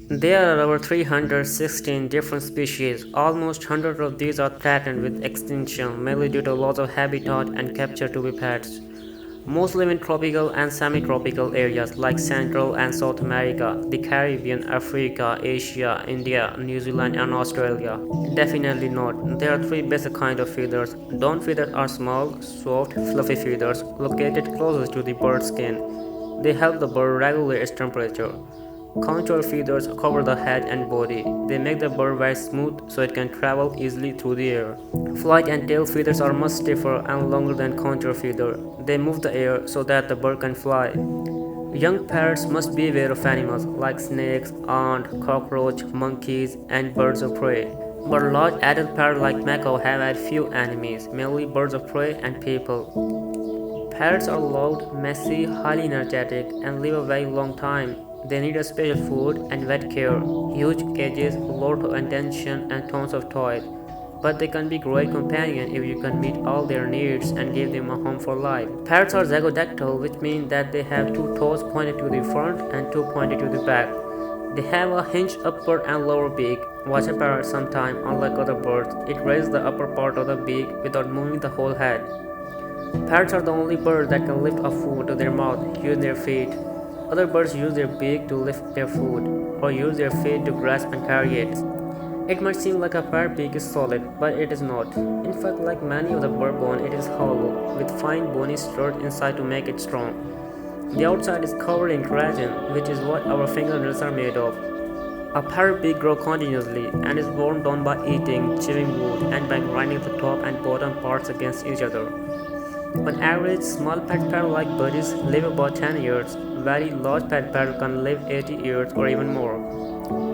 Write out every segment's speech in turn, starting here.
There are over 316 different species. Almost 100 of these are threatened with extinction, mainly due to loss of habitat and capture to be pets. Most live in tropical and semi-tropical areas like Central and South America, the Caribbean, Africa, Asia, India, New Zealand and Australia. Definitely not. There are three basic kinds of feathers. Down feathers are small, soft, fluffy feathers located closest to the bird's skin. They help the bird regulate its temperature. Contour feathers cover the head and body. They make the bird very smooth so it can travel easily through the air. Flight and tail feathers are much stiffer and longer than contour feather. They move the air so that the bird can fly. Young parrots must be aware of animals like snakes, ant, cockroach, monkeys, and birds of prey. But large adult parrots like macaw have had few enemies, mainly birds of prey and people. Parrots are loud, messy, highly energetic, and live a very long time. They need a special food and vet care, huge cages, lot of attention, and tons of toys. But they can be great companion if you can meet all their needs and give them a home for life. Parrots are zygodactyl, which means that they have two toes pointed to the front and two pointed to the back. They have a hinged upper and lower beak. Watch a parrot sometime, unlike other birds, it raises the upper part of the beak without moving the whole head. Parrots are the only birds that can lift a food to their mouth using their feet. Other birds use their beak to lift their food, or use their feet to grasp and carry it. It might seem like a parrot beak is solid, but it is not. In fact, like many of the bird bone, it is hollow, with fine bony struts inside to make it strong. The outside is covered in keratin, which is what our fingernails are made of. A parrot beak grows continuously and is worn down by eating, chewing wood, and by grinding the top and bottom parts against each other. On average, small pet parrots like budgies live about 10 years. Very large pet parrot can live 80 years or even more.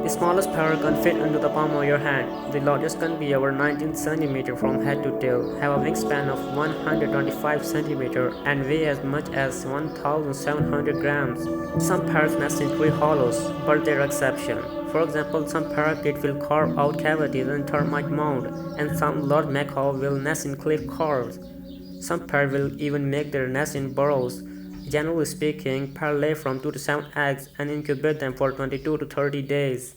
The smallest parrot can fit into the palm of your hand. The largest can be over 19 cm from head to tail, have a wingspan of 125 cm, and weigh as much as 1,700 grams. Some parrots nest in tree hollows, but they are exception. For example, some parakeets will carve out cavities in termite mound, and some large macaw will nest in cliff caves. Some parrots will even make their nest in burrows. Generally speaking, parrots lay from 2 to 7 eggs and incubate them for 22 to 30 days.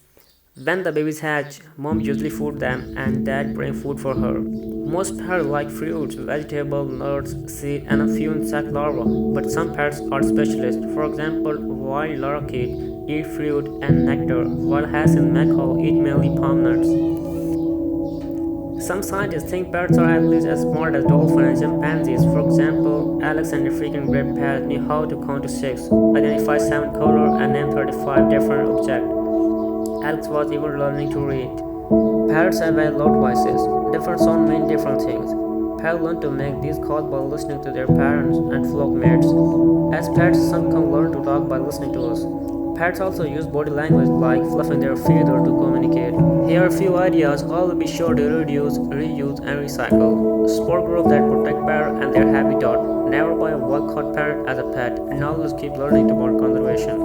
When the babies hatch, mom usually feeds them and dad brings food for her. Most parrots like fruits, vegetables, nuts, seeds, and a few insect larvae, but some parrots are specialists. For example, wild lorikeet eat fruit and nectar, while Hessian macaw eat mainly palm nuts. Some scientists think parrots are at least as smart as dolphins and chimpanzees. For example, Alex and the freaking great parrot knew how to count to 6, identify 7 colors, and name 35 different objects. Alex was even learning to read. Parrots have very loud voices. Different sounds mean different things. Parrots learn to make these calls by listening to their parents and flock mates. As pets, some can learn to talk by listening to us. Parrots also use body language like fluffing their feather to communicate. Here are a few ideas. Always be sure to reduce, reuse, and recycle. Support groups that protect parrots and their habitat. Never buy a wild-caught parrot as a pet, and always keep learning about conservation.